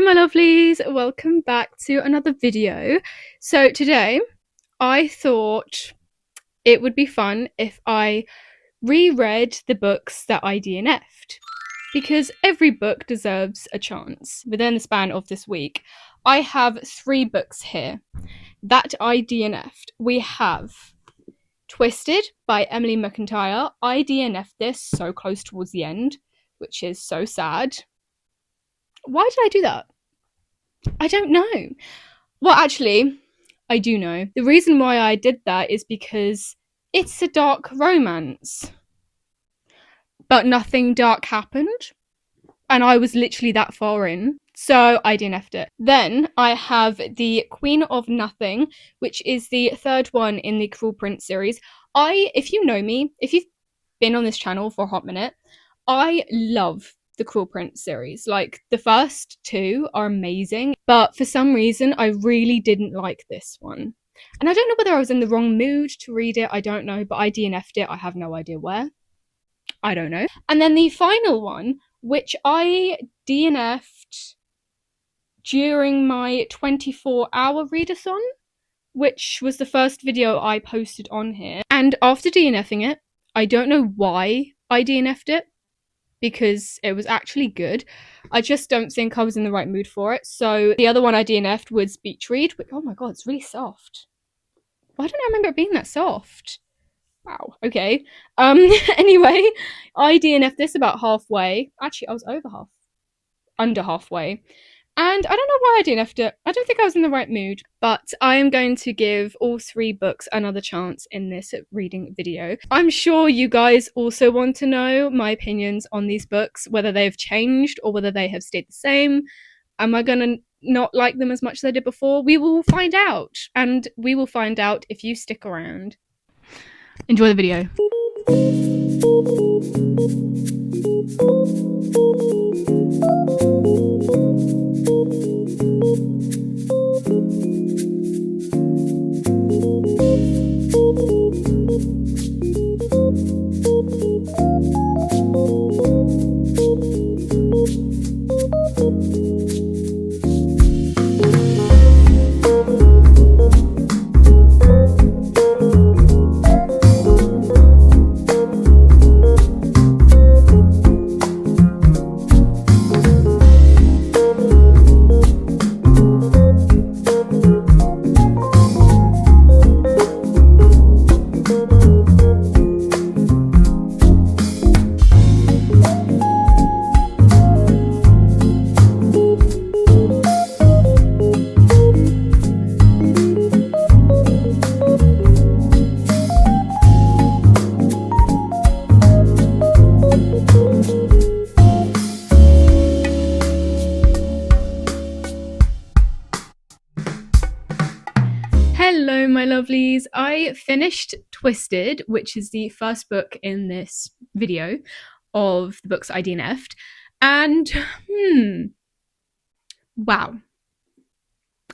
my lovelies, welcome back to another video. So today I thought it would be fun if I reread the books that I DNF'd, because every book deserves a chance. Within the span of this week, I have 3 books here that I DNF'd. We have Twisted by Emily McIntyre. I DNF'd this so close towards the end, which is so sad. Why did I do that? I don't know. Well, actually, I do know. The reason why I did that is because it's a dark romance. But nothing dark happened. And I was literally that far in. So I DNF'd it. Then I have the Queen of Nothing, which is the 3rd one in the Cruel Prince series. If you know me, if you've been on this channel for a hot minute, I love the Cruel Prince series. Like, the first 2 are amazing, but for some reason I really didn't like this one. And I don't know whether I was in the wrong mood to read it, I don't know, but I DNF'd it. I have no idea where. I don't know. And then the final one, which I DNF'd during my 24-hour readathon, which was the first video I posted on here. And after DNFing it, I don't know why I DNF'd it, because it was actually good. I just don't think I was in the right mood for it. So the other one I DNF'd was Beach Read, which, oh my god, it's really soft. Why don't I remember it being that soft? Wow, okay. Anyway, I DNF'd this about halfway. Actually, I was under halfway. And I don't know why I DNF'd it. I don't think I was in the right mood. But I am going to give all 3 books another chance in this reading video. I'm sure you guys also want to know my opinions on these books, whether they've changed or whether they have stayed the same. Am I gonna not like them as much as I did before? We will find out. And we will find out if you stick around. Enjoy the video. Hello, my lovelies. I finished Twisted, which is the first book in this video of the books I DNF'd. And, wow.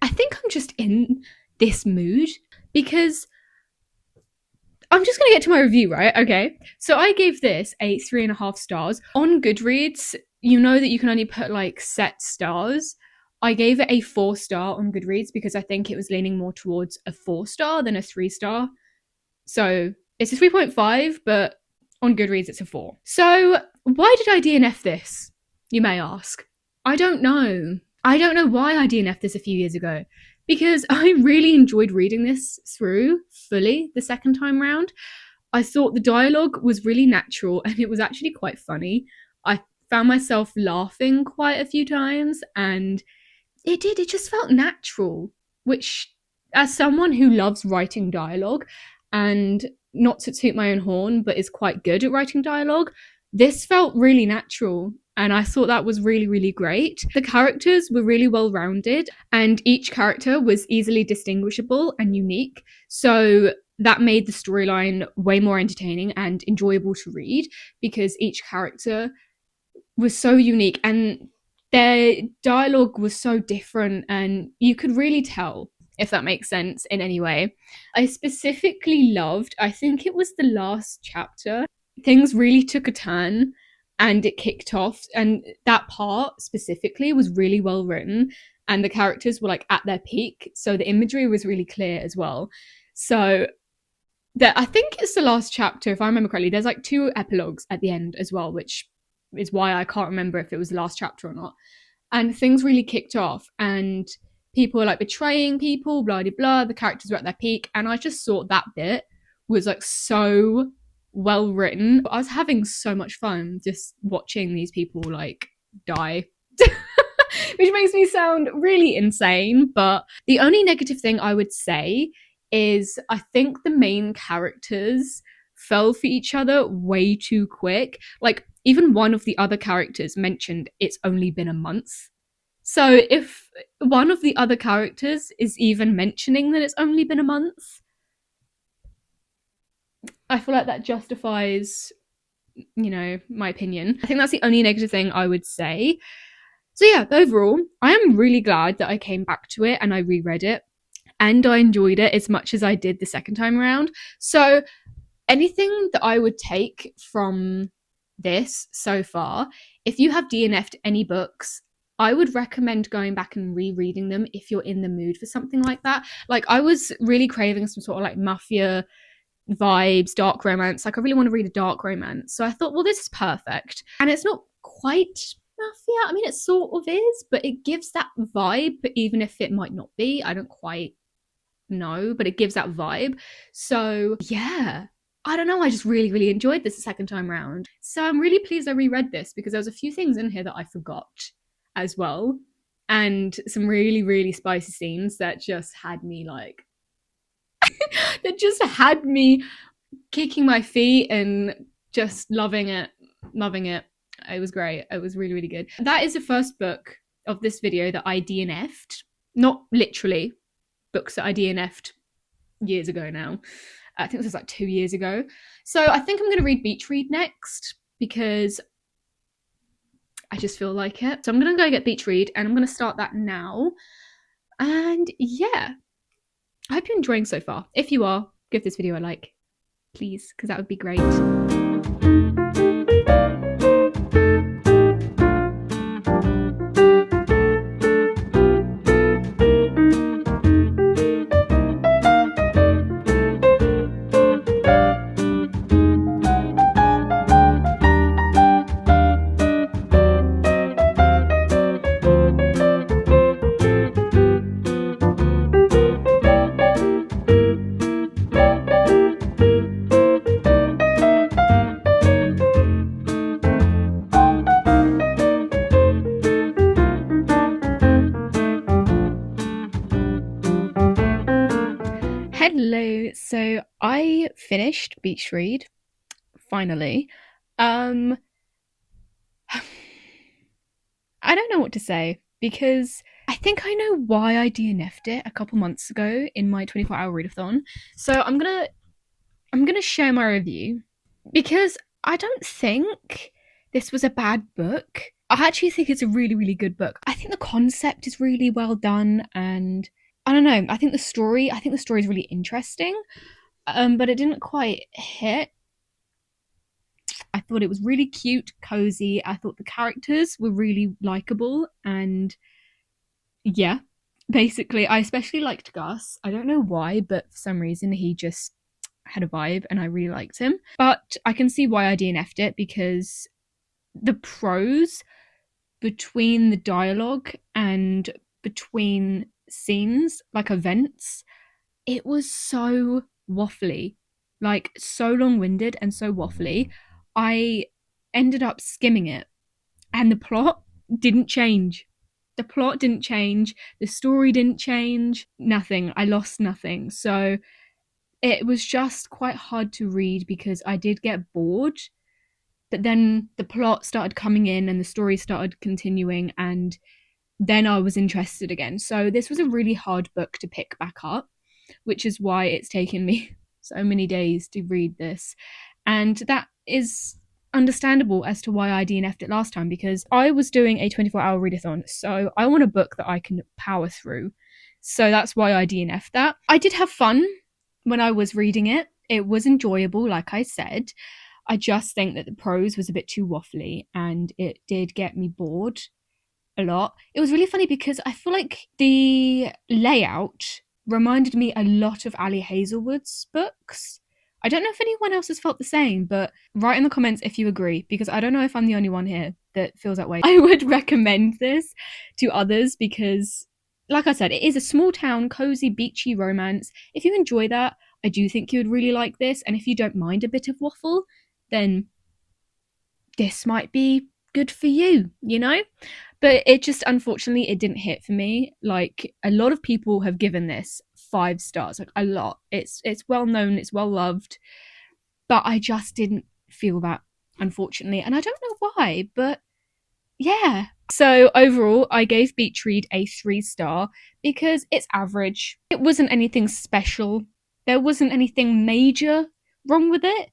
I think I'm just in this mood because I'm just going to get to my review, right? Okay. So I gave this a 3.5 stars. On Goodreads, you know that you can only put like set stars. I gave it a 4-star on Goodreads because I think it was leaning more towards a 4-star than a 3-star. So it's a 3.5, but on Goodreads it's a 4. So why did I DNF this, you may ask? I don't know. I don't know why I DNF'd this a few years ago, because I really enjoyed reading this through fully the second time round. I thought the dialogue was really natural and it was actually quite funny. I found myself laughing quite a few times, and it just felt natural, which, as someone who loves writing dialogue, and not to toot my own horn, but is quite good at writing dialogue, this felt really natural. And I thought that was really, really great. The characters were really well rounded, and each character was easily distinguishable and unique. So that made the storyline way more entertaining and enjoyable to read, because each character was so unique and their dialogue was so different, and you could really tell, if that makes sense in any way. I specifically loved, I think it was the last chapter, things really took a turn, and it kicked off. And that part specifically was really well written, and the characters were like at their peak. So the imagery was really clear as well. So that, I think it's the last chapter, if I remember correctly. There's like 2 epilogues at the end as well, which is why I can't remember if it was the last chapter or not. And things really kicked off, and people were like betraying people, blah blah blah. The characters were at their peak, and I just thought that bit was like so well written. I was having so much fun just watching these people like die. Which makes me sound really insane, but the only negative thing I would say is I think the main characters fell for each other way too quick. Like, even one of the other characters mentioned it's only been a month. So if one of the other characters is even mentioning that it's only been a month, I feel like that justifies, my opinion. I think that's the only negative thing I would say. So yeah, overall, I am really glad that I came back to it and I reread it, and I enjoyed it as much as I did the second time around. So anything that I would take from this so far, if you have DNF'd any books, I would recommend going back and rereading them if you're in the mood for something like that. Like, I was really craving some sort of like mafia vibes, dark romance. Like, I really want to read a dark romance. So I thought, well, this is perfect. And it's not quite mafia. I mean, it sort of is, but it gives that vibe, but even if it might not be, I don't quite know, but it gives that vibe. So yeah, I don't know, I just really, really enjoyed this the second time round. So I'm really pleased I reread this, because there was a few things in here that I forgot as well, and some really, really spicy scenes that just had me like that just had me kicking my feet and just loving it. It was great. It was really, really good. That is the first book of this video that I DNF'd. Not literally books that I DNF'd years ago now. I think this was like 2 years ago. So I think I'm going to read Beach Read next, because I just feel like it. So I'm going to go get Beach Read, and I'm going to start that now. And yeah, I hope you're enjoying so far. If you are, give this video a like, please, because that would be great. Hello. So I finished Beach Read finally. I don't know what to say, because I think I know why I DNF'd it a couple months ago in my 24-hour readathon. So I'm gonna share my review, because I don't think this was a bad book. I actually think it's a really, really good book. I think the concept is really well done, and I don't know, I think the story is really interesting, but it didn't quite hit. I thought it was really cute, cozy. I thought the characters were really likable, and yeah, basically, I especially liked Gus. I don't know why, but for some reason he just had a vibe, and I really liked him. But I can see why I DNF'd it, because the prose between the dialogue and between scenes, like events, it was so waffly, like so long-winded and so waffly. I ended up skimming it, and the plot didn't change. The story didn't change, nothing. I lost nothing. So it was just quite hard to read, because I did get bored, but then the plot started coming in and the story started continuing, and then I was interested again. So this was a really hard book to pick back up, which is why it's taken me so many days to read this. And that is understandable as to why I DNF'd it last time, because I was doing a 24-hour readathon, so I want a book that I can power through. So that's why I DNF'd that. I did have fun when I was reading it. It was enjoyable, like I said. I just think that the prose was a bit too waffly and it did get me bored a lot. It was really funny because I feel like the layout reminded me a lot of Ali Hazelwood's books. I don't know if anyone else has felt the same, but write in the comments if you agree, because I don't know if I'm the only one here that feels that way. I would recommend this to others because, like I said, it is a small town, cozy, beachy romance. If you enjoy that, I do think you would really like this. And if you don't mind a bit of waffle, then this might be good for you, you know? But it just, unfortunately, it didn't hit for me. Like, a lot of people have given this 5 stars, like a lot. It's well known, it's well loved, but I just didn't feel that, unfortunately, and I don't know why, but yeah. So overall, I gave Beach Read a 3-star because it's average. It wasn't anything special. There wasn't anything major wrong with it.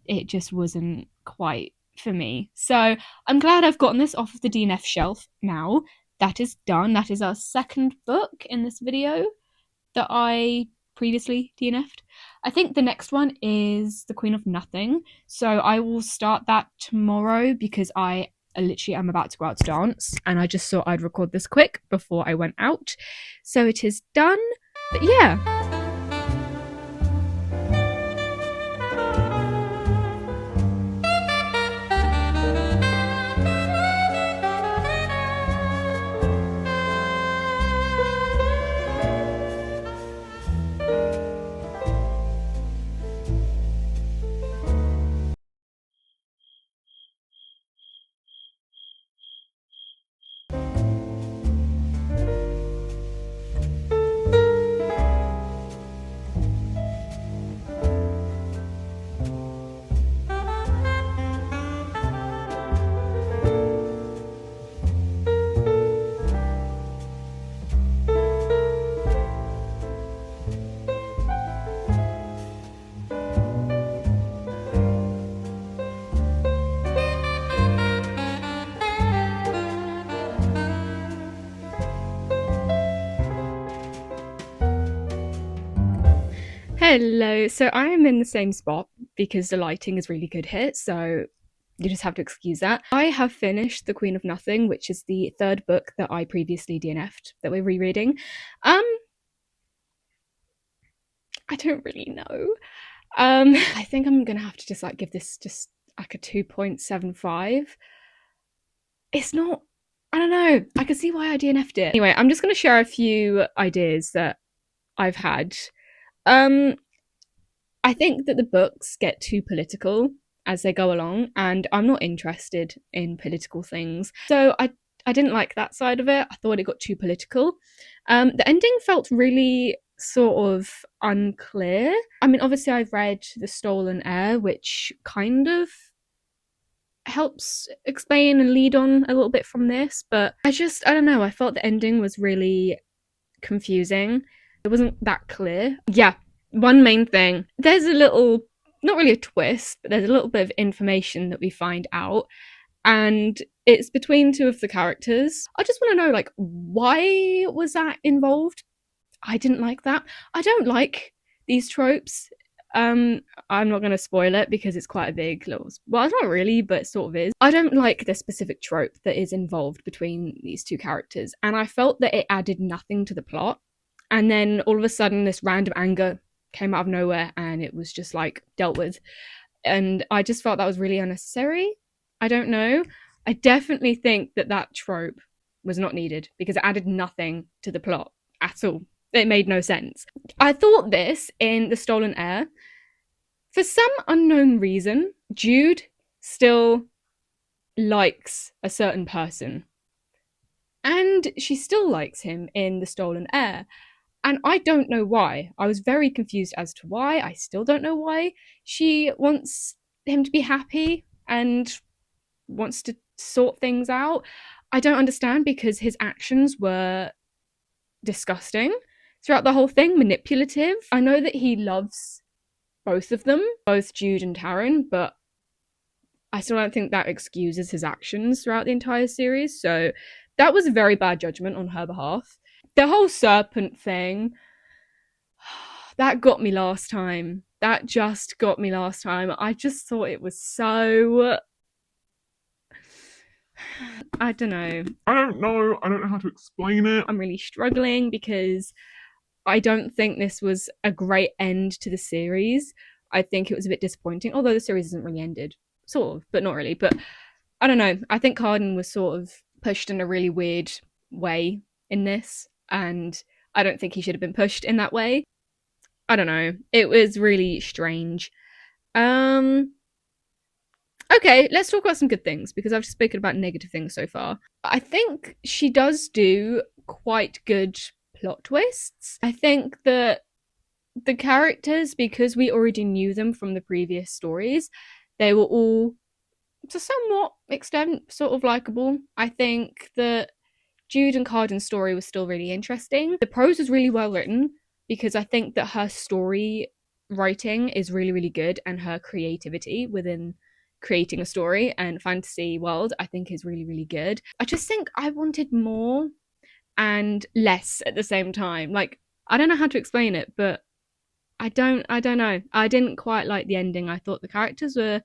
It just wasn't quite for me. So I'm glad I've gotten this off of the DNF shelf now. That is done. That is our second book in this video that I previously DNF'd. I think the next one is The Queen of Nothing. So I will start that tomorrow because I literally am about to go out to dance and I just thought I'd record this quick before I went out. So it is done. But yeah. Hello, so I am in the same spot because the lighting is really good here, so you just have to excuse that. I have finished The Queen of Nothing, which is the 3rd book that I previously DNF'd that we're rereading. I don't really know. I think I'm gonna have to just give this just like a 2.75. It's not, I don't know, I can see why I DNF'd it. Anyway, I'm just gonna share a few ideas that I've had. I think that the books get too political as they go along, and I'm not interested in political things. So I didn't like that side of it. I thought it got too political. The ending felt really sort of unclear. I mean, obviously I've read The Stolen Heir, which kind of helps explain and lead on a little bit from this, but I don't know, I felt the ending was really confusing. It wasn't that clear. Yeah, one main thing. There's a little, not really a twist, but there's a little bit of information that we find out, and it's between 2 of the characters. I just want to know, why was that involved? I didn't like that. I don't like these tropes. I'm not going to spoil it because it's quite a big little, well, it's not really, but it sort of is. I don't like the specific trope that is involved between these 2 characters, and I felt that it added nothing to the plot. And then all of a sudden this random anger came out of nowhere and it was just dealt with. And I just felt that was really unnecessary. I don't know. I definitely think that trope was not needed because it added nothing to the plot at all. It made no sense. I thought this in The Stolen Heir. For some unknown reason, Jude still likes a certain person. And she still likes him in The Stolen Heir. And I don't know why. I was very confused as to why. I still don't know why. She wants him to be happy and wants to sort things out. I don't understand because his actions were disgusting throughout the whole thing, manipulative. I know that he loves both of them, both Jude and Taryn, but I still don't think that excuses his actions throughout the entire series. So that was a very bad judgment on her behalf. The whole serpent thing, That got me last time. That just got me last time. I just thought it was so... I don't know. I don't know. I don't know how to explain it. I'm really struggling because I don't think this was a great end to the series. I think it was a bit disappointing, although the series isn't really ended. Sort of, but not really. But I don't know. I think Carden was sort of pushed in a really weird way in this, and I don't think he should have been pushed in that way. I don't know. It was really strange. Okay, let's talk about some good things because I've spoken about negative things so far. I think she does do quite good plot twists. I think that the characters, because we already knew them from the previous stories, they were all to somewhat extent sort of likable. I think that Jude and Carden's story was still really interesting. The prose was really well written because I think that her story writing is really, really good, and her creativity within creating a story and fantasy world I think is really, really good. I just think I wanted more and less at the same time. Like, I don't know how to explain it, but I don't know. I didn't quite like the ending. I thought the characters were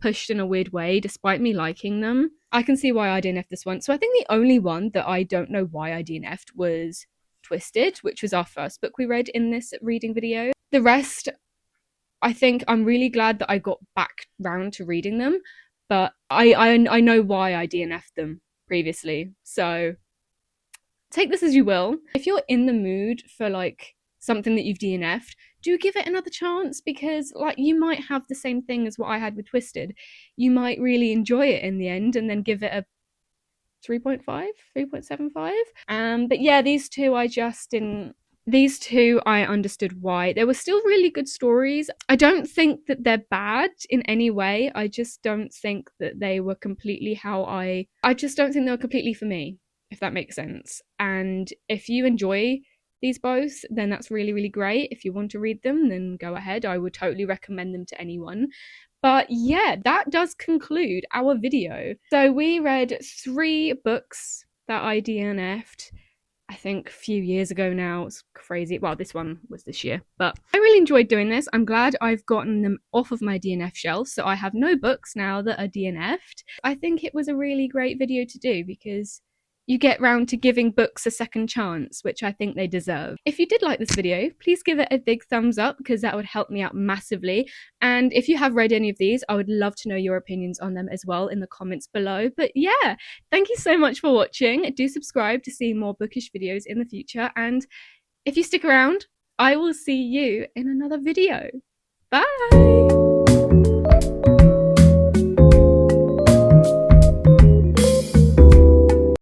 pushed in a weird way despite me liking them. I can see why I DNF'd this one. So I think the only one that I don't know why I DNF'd was Twisted, which was our first book we read in this reading video. The rest, I think I'm really glad that I got back round to reading them, but I know why I DNF'd them previously. So take this as you will. If you're in the mood for like something that you've DNF'd, do give it another chance, because like you might have the same thing as what I had with Twisted. You might really enjoy it in the end and then give it a 3.5, 3.75. But yeah, these two I just didn't. These two I understood why. They were still really good stories. I don't think that they're bad in any way. I just don't think that they were completely how I just don't think they were completely for me, if that makes sense. And if you enjoy these both, then that's really, really great. If you want to read them, then go ahead. I would totally recommend them to anyone. But yeah, that does conclude our video. So we read 3 books that I DNF'd, I think a few years ago now. It's crazy. Well, this one was this year, but I really enjoyed doing this. I'm glad I've gotten them off of my DNF shelf, so I have no books now that are DNF'd. I think it was a really great video to do because you get round to giving books a second chance, which I think they deserve. If you did like this video, please give it a big thumbs up because that would help me out massively. And if you have read any of these, I would love to know your opinions on them as well in the comments below. But yeah, thank you so much for watching. Do subscribe to see more bookish videos in the future. And if you stick around, I will see you in another video. Bye!